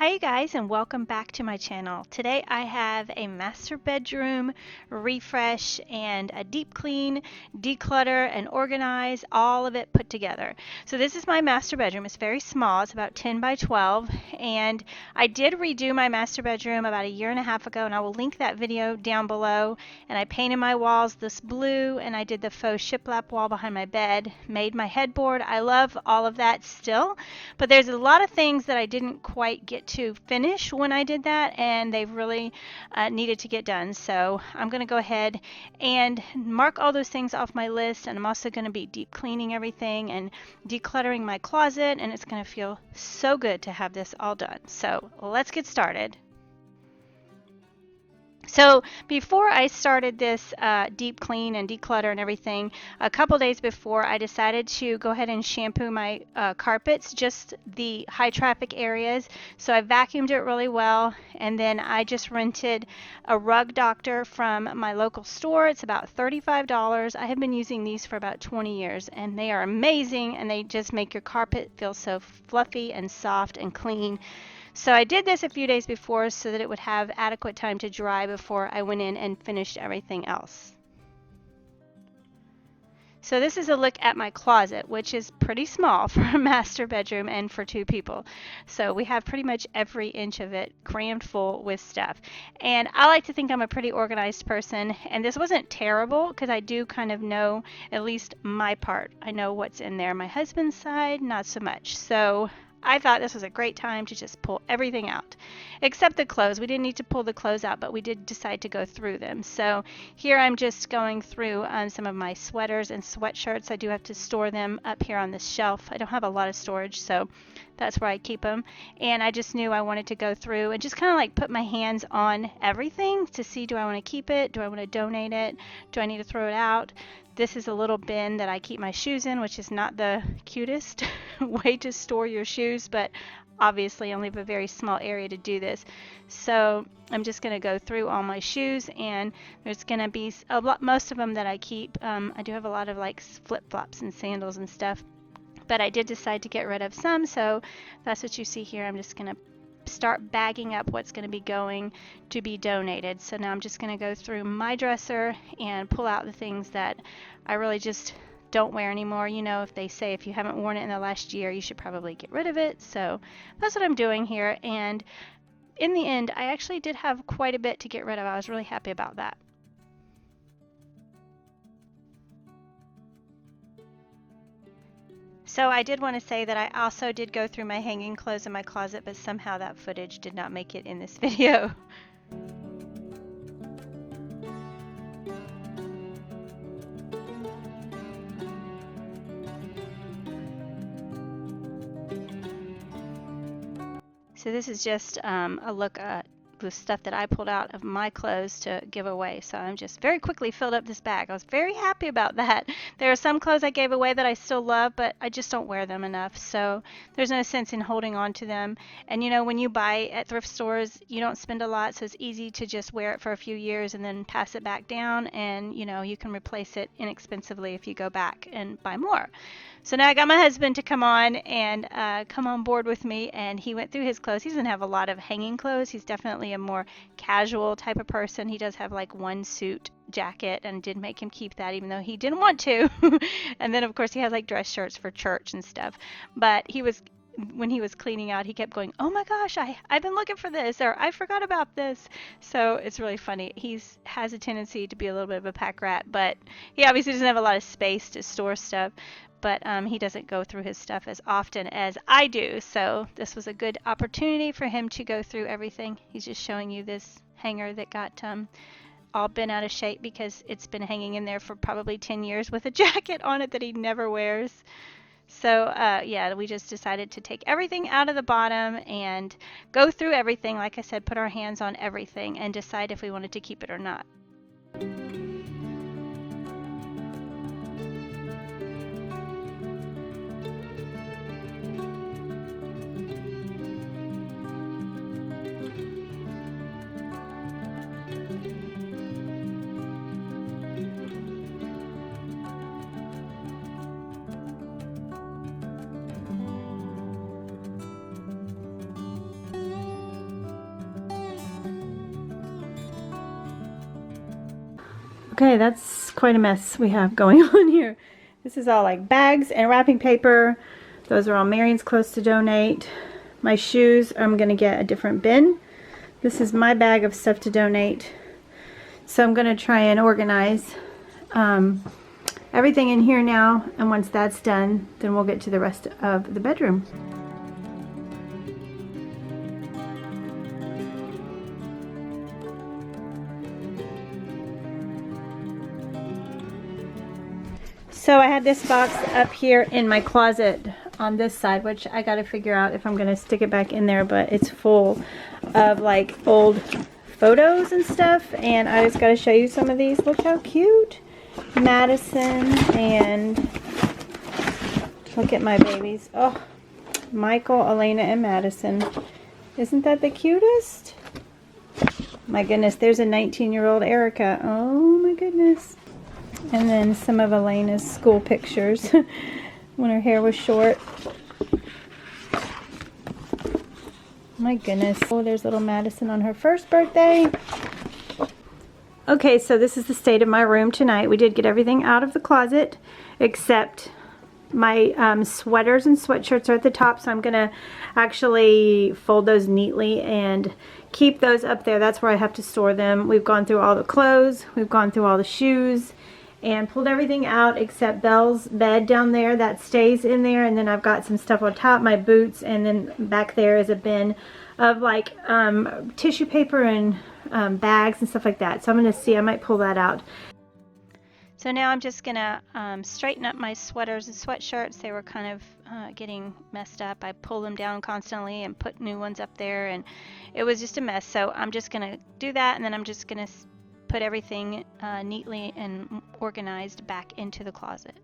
Hi you guys, and welcome back to my channel. Today I have a master bedroom refresh and a deep clean, declutter and organize, all of it put together. So this is my master bedroom. It's very small. It's about 10 by 12, and I did redo my master bedroom about a year and a half ago, and I will link that video down below. And I painted my walls this blue, and I did the faux shiplap wall behind my bed, made my headboard. I love all of that still, but there's a lot of things that I didn't quite get to finish when I did that, and they've really needed to get done. So I'm going to go ahead and mark all those things off my list, and I'm also going to be deep cleaning everything and decluttering my closet, and it's going to feel so good to have this all done. So let's get started. So before I started this deep clean and declutter and everything, a couple days before, I decided to go ahead and shampoo my carpets, just the high traffic areas. So I vacuumed it really well, and then I just rented a rug doctor from my local store. It's about $35. I have been using these for about 20 years, and they are amazing, and they just make your carpet feel so fluffy and soft and clean. So I did this a few days before so that it would have adequate time to dry before I went in and finished everything else. So this is a look at my closet, which is pretty small for a master bedroom and for two people. So we have pretty much every inch of it crammed full with stuff. And I like to think I'm a pretty organized person, and this wasn't terrible because I do kind of know at least my part. I know what's in there. My husband's side, not so much. So I thought this was a great time to just pull everything out, except the clothes. We didn't need to pull the clothes out, but we did decide to go through them. So here I'm just going through some of my sweaters and sweatshirts. I do have to store them up here on this shelf. I don't have a lot of storage, so that's where I keep them. And I just knew I wanted to go through and just kind of like put my hands on everything to see, do I want to keep it? Do I want to donate it? Do I need to throw it out? This is a little bin that I keep my shoes in, which is not the cutest way to store your shoes, but obviously I only have a very small area to do this. So I'm just going to go through all my shoes, and there's going to be a lot, most of them that I keep. I do have a lot of like flip-flops and sandals and stuff, but I did decide to get rid of some, so that's what you see here. I'm just going to start bagging up what's going to be going to be donated. So now I'm just going to go through my dresser and pull out the things that I really just don't wear anymore. You know, if they say if you haven't worn it in the last year, you should probably get rid of it. So that's what I'm doing here, and in the end I actually did have quite a bit to get rid of. I was really happy about that. So I did want to say that I also did go through my hanging clothes in my closet, but somehow that footage did not make it in this video. So this is just a look at the stuff that I pulled out of my clothes to give away. So I'm just very quickly filled up this bag. I was very happy about that. There are some clothes I gave away that I still love, but I just don't wear them enough. So there's no sense in holding on to them. And you know, when you buy at thrift stores, you don't spend a lot, so it's easy to just wear it for a few years and then pass it back down, and you know, you can replace it inexpensively if you go back and buy more. So now I got my husband to come on and come on board with me, and he went through his clothes. He doesn't have a lot of hanging clothes. He's definitely a more casual type of person. He does have like one suit jacket, and did make him keep that even though he didn't want to. And then of course he has like dress shirts for church and stuff. But when he was cleaning out, he kept going, "Oh my gosh, I've been looking for this," or "I forgot about this." So it's really funny. He has a tendency to be a little bit of a pack rat, but he obviously doesn't have a lot of space to store stuff. But he doesn't go through his stuff as often as I do. So this was a good opportunity for him to go through everything. He's just showing you this hanger that got all bent out of shape because it's been hanging in there for probably 10 years with a jacket on it that he never wears. So yeah, we just decided to take everything out of the bottom and go through everything. Like I said, put our hands on everything and decide if we wanted to keep it or not. Okay, that's quite a mess we have going on here. This is all like bags and wrapping paper. Those are all Marion's clothes to donate. My shoes, I'm going to get a different bin. This is my bag of stuff to donate. So I'm going to try and organize everything in here now, and once that's done, then we'll get to the rest of the bedroom. So I had this box up here in my closet on this side, which I got to figure out if I'm going to stick it back in there, but it's full of like old photos and stuff, and I just got to show you some of these. Look how cute. Madison, and look at my babies. Oh, Michael, Elena, and Madison. Isn't that the cutest? My goodness, there's a 19-year-old Erica. Oh my goodness. And then some of Elena's school pictures when her hair was short. My goodness. Oh, there's little Madison on her first birthday. Okay, so this is the state of my room tonight. We did get everything out of the closet except my sweaters and sweatshirts are at the top, so I'm going to actually fold those neatly and keep those up there. That's where I have to store them. We've gone through all the clothes. We've gone through all the shoes and pulled everything out except Belle's bed down there. That stays in there, and then I've got some stuff on top, my boots, and then back there is a bin of like tissue paper and bags and stuff like that. So I'm going to see, I might pull that out. So now I'm just going to straighten up my sweaters and sweatshirts. They were kind of getting messed up. I pulled them down constantly and put new ones up there, and it was just a mess. So I'm just going to do that, and then I'm just going to put everything neatly and organized back into the closet.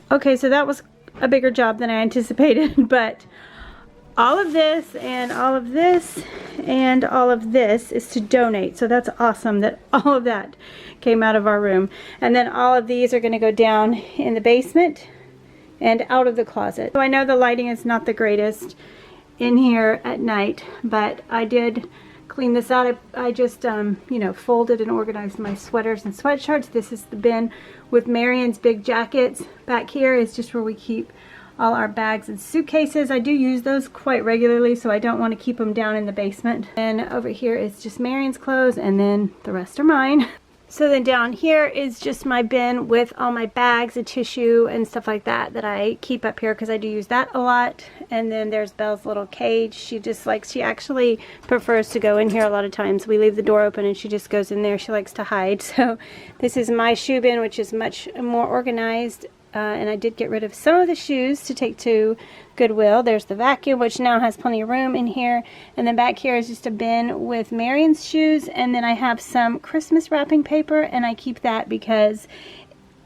Okay, so that was a bigger job than I anticipated, but all of this and all of this and all of this is to donate. So that's awesome that all of that came out of our room. And then all of these are going to go down in the basement and out of the closet. So I know the lighting is not the greatest in here at night, but I did clean this out. I just you know, folded and organized my sweaters and sweatshirts. This is the bin with Marion's big jackets. Back here is just where we keep all our bags and suitcases. I do use those quite regularly, so I don't want to keep them down in the basement. And over here is just Marion's clothes, and then the rest are mine. So then down here is just my bin with all my bags and tissue and stuff like that that I keep up here because I do use that a lot. And then there's Belle's little cage. She actually prefers to go in here a lot of times. We leave the door open and she just goes in there. She likes to hide. So this is my shoe bin, which is much more organized. And I did get rid of some of the shoes to take to Goodwill. There's the vacuum, which now has plenty of room in here. And then back here is just a bin with Marion's shoes. And then I have some Christmas wrapping paper, and I keep that because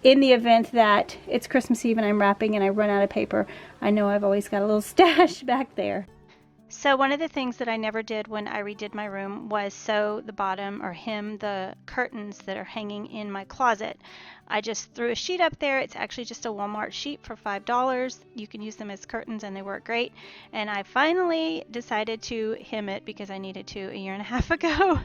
in the event that it's Christmas Eve and I'm wrapping and I run out of paper, I know I've always got a little stash back there. So one of the things that I never did when I redid my room was sew the bottom or hem the curtains that are hanging in my closet. I just threw a sheet up there. It's actually just a Walmart sheet for $5. You can use them as curtains and they work great. And I finally decided to hem it because I needed to a year and a half ago.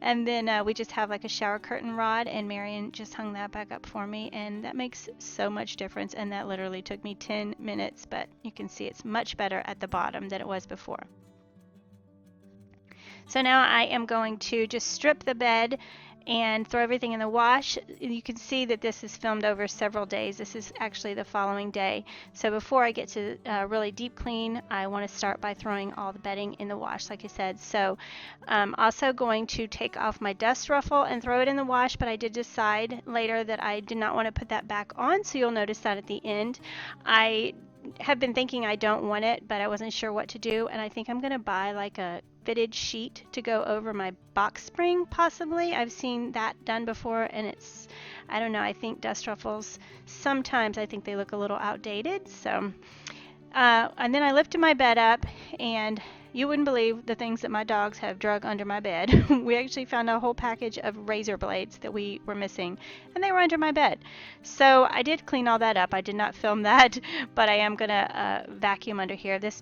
And then we just have like a shower curtain rod, and Marion just hung that back up for me, and that makes so much difference. And that literally took me 10 minutes, but you can see it's much better at the bottom than it was before. So now I am going to just strip the bed and throw everything in the wash. You can see that this is filmed over several days. This is actually the following day. So before I get to really deep clean, I want to start by throwing all the bedding in the wash, like I said. So I'm also going to take off my dust ruffle and throw it in the wash, but I did decide later that I did not want to put that back on, so you'll notice that at the end. I have been thinking I don't want it, but I wasn't sure what to do, and I think I'm going to buy like a fitted sheet to go over my box spring, possibly. I've seen that done before, and it's, I don't know, I think dust ruffles, sometimes I think they look a little outdated. So and then I lifted my bed up, and you wouldn't believe the things that my dogs have drug under my bed. We actually found a whole package of razor blades that we were missing, and they were under my bed. So I did clean all that up. I did not film that, but I am going to vacuum under here. This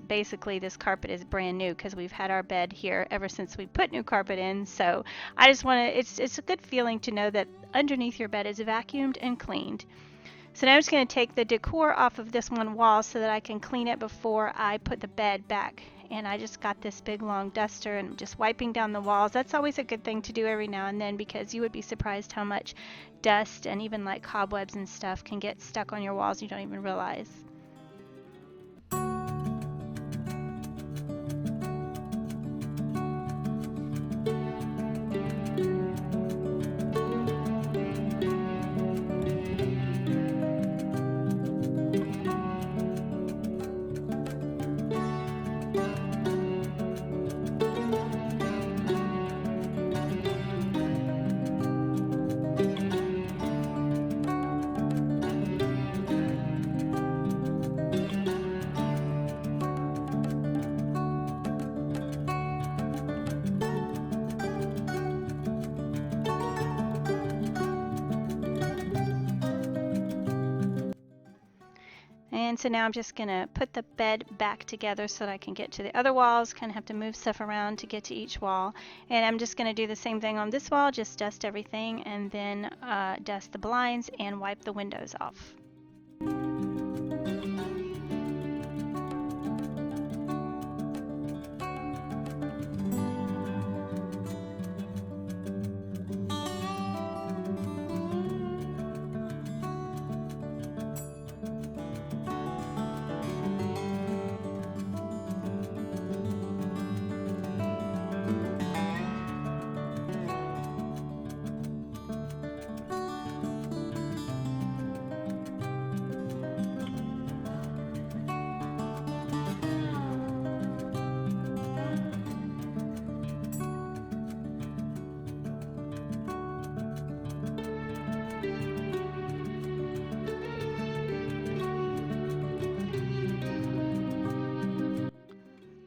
carpet is brand new because we've had our bed here ever since we put new carpet in. So I just want to, it's a good feeling to know that underneath your bed is vacuumed and cleaned. So now I'm just going to take the decor off of this one wall so that I can clean it before I put the bed back. And I just got this big long duster and just wiping down the walls. That's always a good thing to do every now and then, because you would be surprised how much dust and even like cobwebs and stuff can get stuck on your walls you don't even realize. And so now I'm just going to put the bed back together so that I can get to the other walls. Kind of have to move stuff around to get to each wall. And I'm just going to do the same thing on this wall, just dust everything and then dust the blinds and wipe the windows off.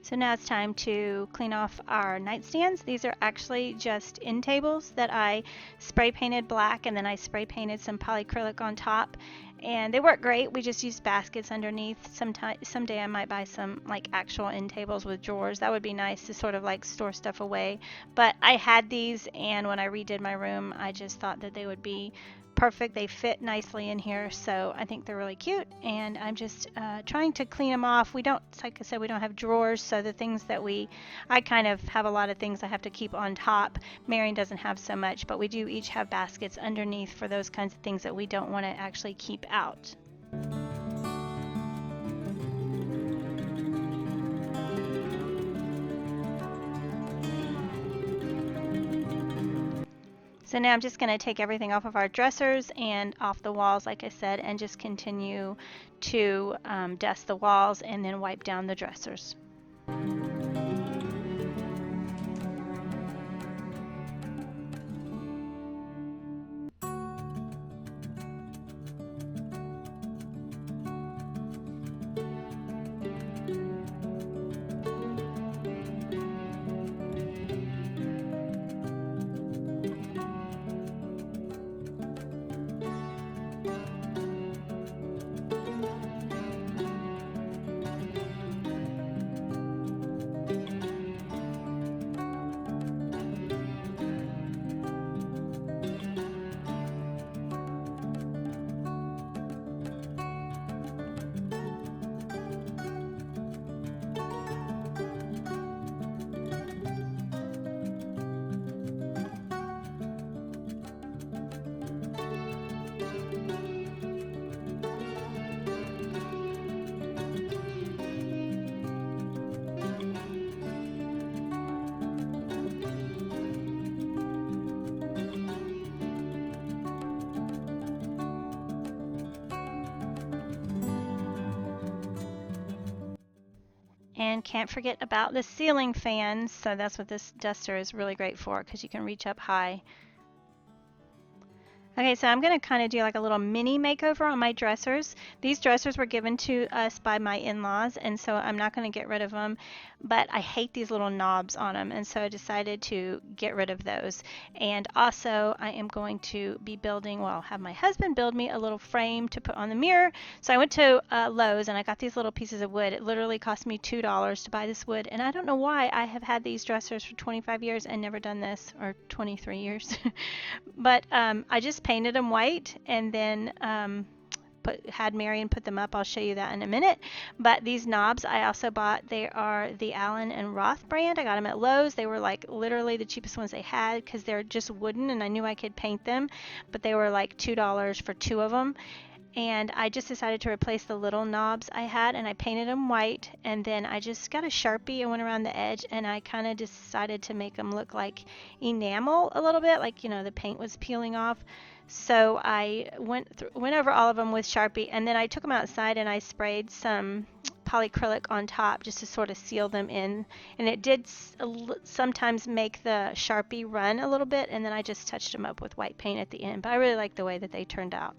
So now it's time to clean off our nightstands. These are actually just end tables that I spray painted black, and then I spray painted some polyacrylic on top, and they work great. We just use baskets underneath. Someday I might buy some like actual end tables with drawers. That would be nice to sort of like store stuff away. But I had these, and when I redid my room, I just thought that they would be perfect. They fit nicely in here, so I think they're really cute, and I'm just trying to clean them off. We don't, like I said, we don't have drawers, so the things that I kind of have a lot of things I have to keep on top. Marion doesn't have so much, but we do each have baskets underneath for those kinds of things that we don't want to actually keep out. So now I'm just going to take everything off of our dressers and off the walls, like I said, and just continue to dust the walls and then wipe down the dressers. And can't forget about the ceiling fans. So that's what this duster is really great for, because you can reach up high. Okay, so I'm going to kind of do like a little mini makeover on my dressers. These dressers were given to us by my in-laws, and so I'm not going to get rid of them, but I hate these little knobs on them, and so I decided to get rid of those. And also I am going to be building, well, have my husband build me a little frame to put on the mirror. So I went to Lowe's and I got these little pieces of wood. It literally cost me $2 to buy this wood, and I don't know why I have had these dressers for 25 years and never done this, or 23 years. But I just painted them white, and then had Marion put them up. I'll show you that in a minute. But these knobs I also bought. They are the Allen and Roth brand. I got them at Lowe's. They were like literally the cheapest ones they had, because they're just wooden and I knew I could paint them, but they were like $2 for 2 of them. And I just decided to replace the little knobs I had, and I painted them white, and then I just got a Sharpie and went around the edge, and I kind of decided to make them look like enamel a little bit, like, you know, the paint was peeling off. So I went over all of them with Sharpie, and then I took them outside and I sprayed some polyacrylic on top just to sort of seal them in, and it did sometimes make the Sharpie run a little bit, and then I just touched them up with white paint at the end. But I really like the way that they turned out.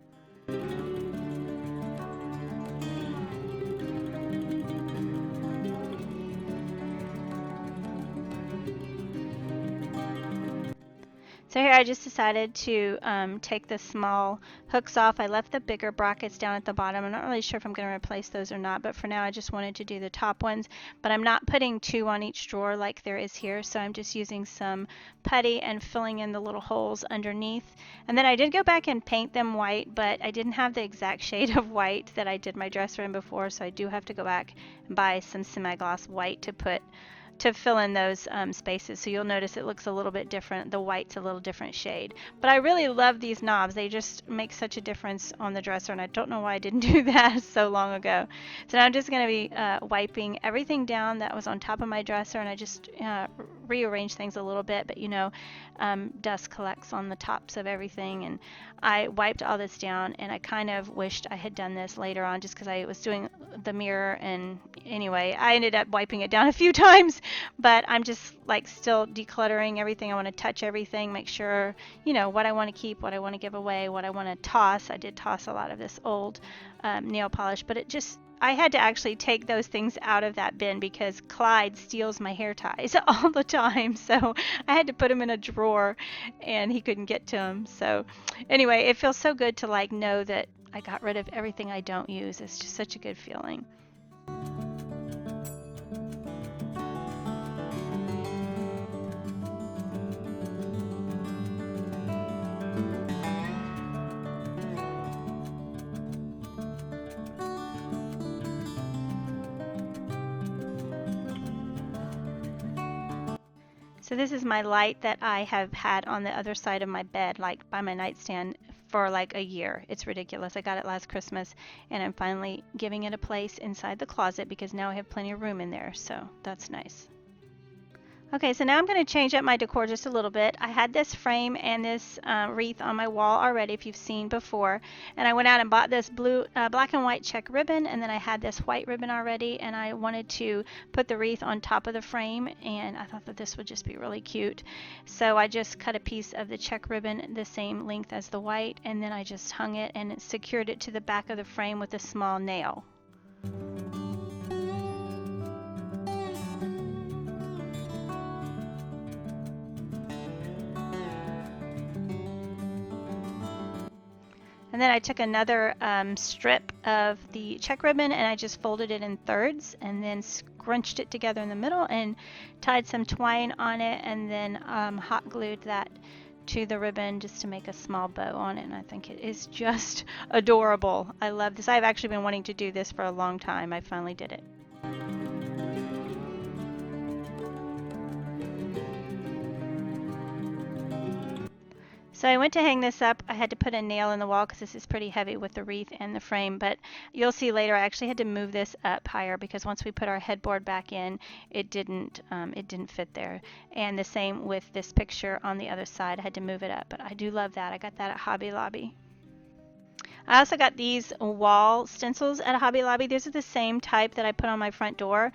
So here I just decided to take the small hooks off. I left the bigger brackets down at the bottom. I'm not really sure if I'm going to replace those or not, but for now I just wanted to do the top ones. But I'm not putting 2 on each drawer like there is here, so I'm just using some putty and filling in the little holes underneath. And then I did go back and paint them white, but I didn't have the exact shade of white that I did my dresser in before, so I do have to go back and buy some semi-gloss white to fill in those spaces. So you'll notice it looks a little bit different. The white's a little different shade. But I really love these knobs. They just make such a difference on the dresser, and I don't know why I didn't do that so long ago. So now I'm just going to be wiping everything down that was on top of my dresser, and I just rearrange things a little bit, but you know, dust collects on the tops of everything, and I wiped all this down, and I kind of wished I had done this later on just because I was doing the mirror, and anyway, I ended up wiping it down a few times. But I'm just like still decluttering everything. I want to touch everything, make sure, you know, what I want to keep, what I want to give away, what I want to toss. I did toss a lot of this old nail polish, but I had to actually take those things out of that bin because Clyde steals my hair ties all the time. So I had to put them in a drawer and he couldn't get to them. So anyway, it feels so good to like know that I got rid of everything I don't use. It's just such a good feeling. So this is my light that I have had on the other side of my bed, like by my nightstand, for like a year. It's ridiculous. I got it last Christmas, and I'm finally giving it a place inside the closet because now I have plenty of room in there, so that's nice. Okay, so now I'm going to change up my decor just a little bit. I had this frame and this wreath on my wall already, if you've seen before, and I went out and bought this black and white check ribbon, and then I had this white ribbon already, and I wanted to put the wreath on top of the frame, and I thought that this would just be really cute. So I just cut a piece of the check ribbon the same length as the white, and then I just hung it and secured it to the back of the frame with a small nail. And then I took another strip of the check ribbon and I just folded it in thirds and then scrunched it together in the middle and tied some twine on it, and then hot glued that to the ribbon just to make a small bow on it. And I think it is just adorable. I love this. I've actually been wanting to do this for a long time. I finally did it. So I went to hang this up. I had to put a nail in the wall because this is pretty heavy with the wreath and the frame, but you'll see later I actually had to move this up higher because once we put our headboard back in, it didn't fit there. And the same with this picture on the other side. I had to move it up, but I do love that. I got that at Hobby Lobby. I also got these wall stencils at Hobby Lobby. These are the same type that I put on my front door,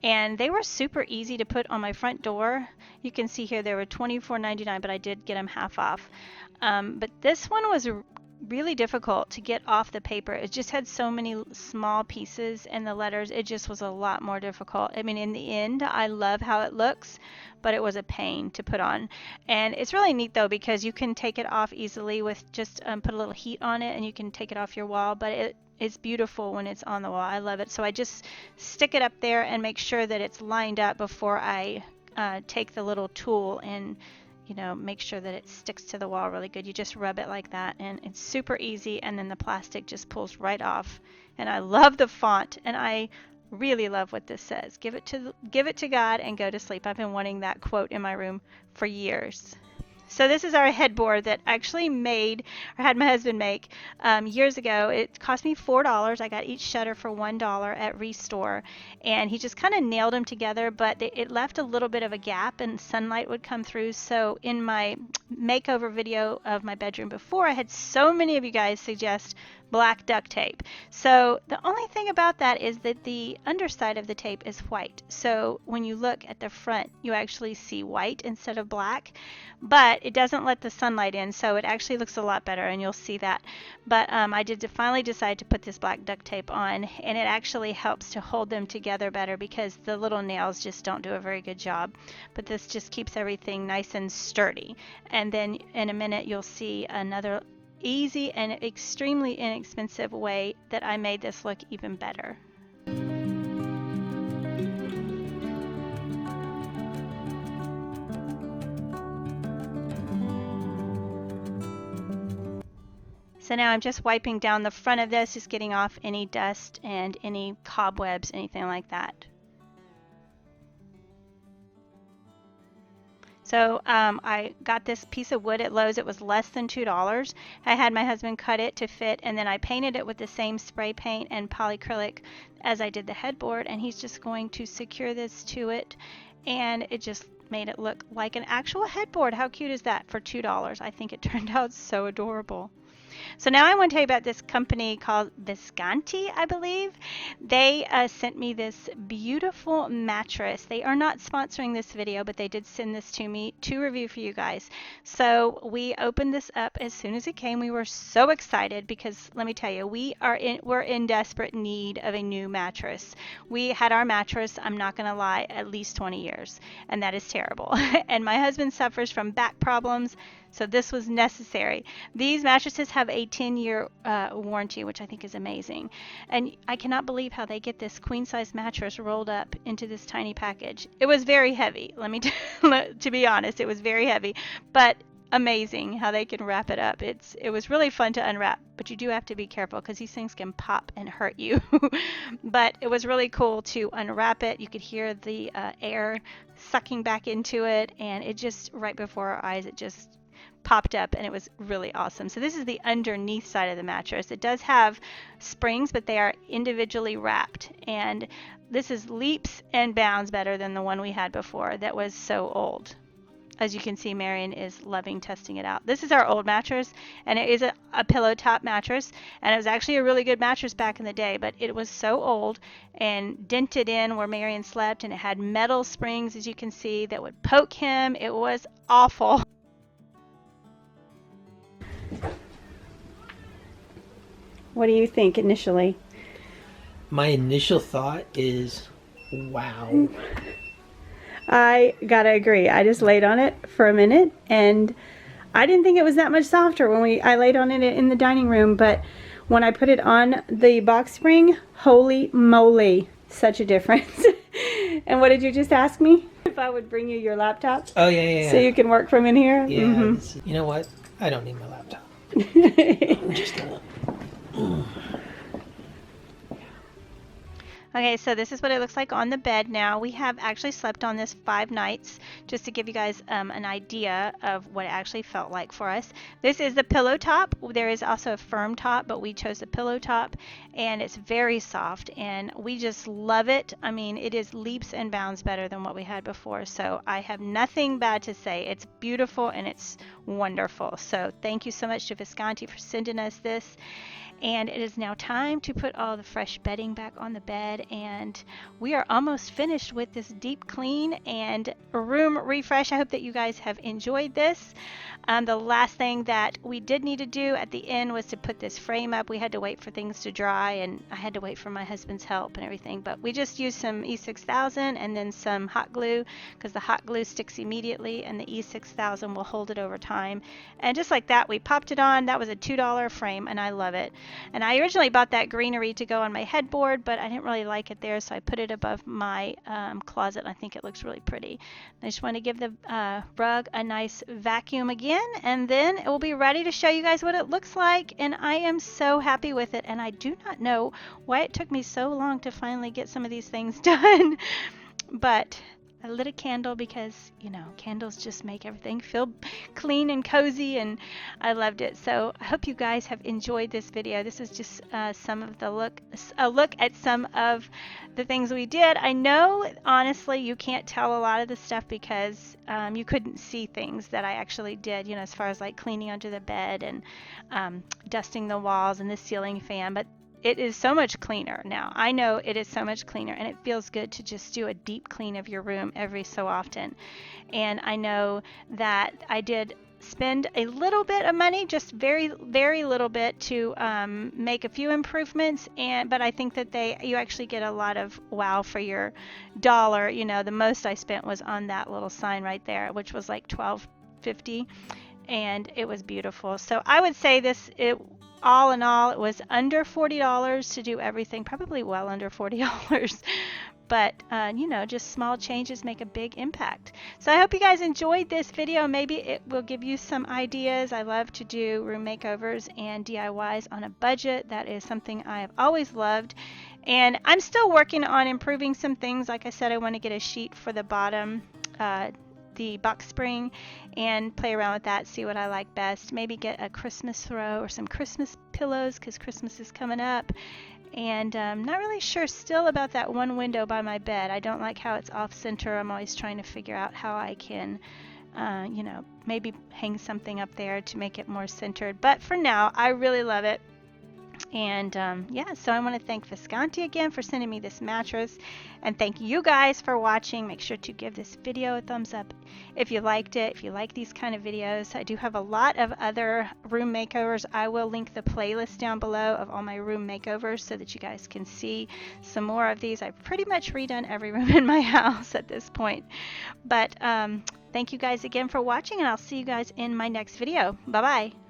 and they were super easy to put on my front door. You can see here they were $24.99, but I did get them half off. But this one was really difficult to get off the paper. It just had so many small pieces and the letters. It just was a lot more difficult. I mean, in the end, I love how it looks, but it was a pain to put on. And it's really neat though, because you can take it off easily with just put a little heat on it, and you can take it off your wall, but it's beautiful when it's on the wall. I love it. So I just stick it up there and make sure that it's lined up before I take the little tool and make sure that it sticks to the wall really good. You just rub it like that, and it's super easy, and then the plastic just pulls right off. And I love the font, and I really love what this says. Give it to God and go to sleep. I've been wanting that quote in my room for years. So this is our headboard that I actually had my husband make years ago. It cost me $4. I got each shutter for $1 at Restore, and he just kind of nailed them together, but it left a little bit of a gap and sunlight would come through. So in my makeover video of my bedroom before, I had so many of you guys suggest black duct tape. So the only thing about that is that the underside of the tape is white. So when you look at the front, you actually see white instead of black, but it doesn't let the sunlight in, so it actually looks a lot better, and you'll see that. But I did finally decide to put this black duct tape on, and it actually helps to hold them together better because the little nails just don't do a very good job. But this just keeps everything nice and sturdy. And then in a minute you'll see another easy and extremely inexpensive way that I made this look even better. So now I'm just wiping down the front of this, just getting off any dust and any cobwebs, anything like that. So I got this piece of wood at Lowe's. It was less than $2. I had my husband cut it to fit, and then I painted it with the same spray paint and polyacrylic as I did the headboard, and he's just going to secure this to it, and it just made it look like an actual headboard. How cute is that for $2? I think it turned out so adorable. So now I want to tell you about this company called Vesgantti, I believe. They sent me this beautiful mattress. They are not sponsoring this video, but they did send this to me to review for you guys. So we opened this up as soon as it came. We were so excited because let me tell you, we're in desperate need of a new mattress. We had our mattress, I'm not going to lie, at least 20 years, and that is terrible. And my husband suffers from back problems, so this was necessary. These mattresses have a 10-year warranty, which I think is amazing. And I cannot believe how they get this queen-size mattress rolled up into this tiny package. It was very heavy. To be honest, it was very heavy, but amazing how they can wrap it up. It was really fun to unwrap, but you do have to be careful because these things can pop and hurt you. But it was really cool to unwrap it. You could hear the air sucking back into it, and it just, right before our eyes, it just popped up, and it was really awesome. So this is the underneath side of the mattress. It does have springs, but they are individually wrapped, and this is leaps and bounds better than the one we had before that was so old. As you can see, Marion is loving testing it out. This is our old mattress, and it is a pillow top mattress, and it was actually a really good mattress back in the day, but it was so old and dented in where Marion slept, and it had metal springs, as you can see, that would poke him. It was awful. What do you think initially? My initial thought is, wow. I gotta agree. I just laid on it for a minute, and I didn't think it was that much softer when I laid on it in the dining room, but when I put it on the box spring, holy moly, such a difference. And what did you just ask me? If I would bring you your laptop? Oh, yeah. So you can work from in here? Yeah, Mm-hmm. You know what? I don't need my laptop. I'm just gonna... Okay, so this is what it looks like on the bed now. We have actually slept on this 5 nights, just to give you guys an idea of what it actually felt like for us. This is the pillow top. There is also a firm top, but we chose the pillow top, and it's very soft, and we just love it. I mean, it is leaps and bounds better than what we had before, so I have nothing bad to say. It's beautiful, and it's wonderful. So thank you so much to Visconti for sending us this. And it is now time to put all the fresh bedding back on the bed, and we are almost finished with this deep clean and room refresh. I hope that you guys have enjoyed this. The last thing that we did need to do at the end was to put this frame up. We had to wait for things to dry, and I had to wait for my husband's help and everything, but we just used some E6000 and then some hot glue, because the hot glue sticks immediately and the E6000 will hold it over time. And just like that, we popped it on. That was a $2 frame, and I love it. And I originally bought that greenery to go on my headboard, but I didn't really like it there, so I put it above my closet, and I think it looks really pretty. I just want to give the rug a nice vacuum again, and then it will be ready to show you guys what it looks like. And I am so happy with it, and I do not know why it took me so long to finally get some of these things done. But I lit a candle because, you know, candles just make everything feel clean and cozy, and I loved it. So I hope you guys have enjoyed this video. This is just some of the a look at some of the things we did. I know, honestly, you can't tell a lot of the stuff because you couldn't see things that I actually did, you know, as far as like cleaning under the bed and dusting the walls and the ceiling fan, but it is so much cleaner now. I know it is so much cleaner, and it feels good to just do a deep clean of your room every so often. And I know that I did spend a little bit of money, just very, very little bit, to make a few improvements, but I think that you actually get a lot of wow for your dollar. You know, the most I spent was on that little sign right there, which was like $12.50, and it was beautiful. So I would say all in all, it was under $40 to do everything, probably well under $40. But, you know, just small changes make a big impact. So I hope you guys enjoyed this video. Maybe it will give you some ideas. I love to do room makeovers and DIYs on a budget. That is something I have always loved. And I'm still working on improving some things. Like I said, I want to get a sheet for the bottom, the box spring, and play around with that, see what I like best. Maybe get a Christmas throw or some Christmas pillows, because Christmas is coming up. And not really sure still about that one window by my bed. I don't like how it's off center. I'm always trying to figure out how I can you know, maybe hang something up there to make it more centered. But for now, I really love it. And yeah, so I want to thank Vesgantti again for sending me this mattress, and thank you guys for watching. Make sure to give this video a thumbs up if you liked it, if you like these kind of videos. I do have a lot of other room makeovers. I will link the playlist down below of all my room makeovers so that you guys can see some more of these. I've pretty much redone every room in my house at this point. But thank you guys again for watching, and I'll see you guys in my next video. Bye bye.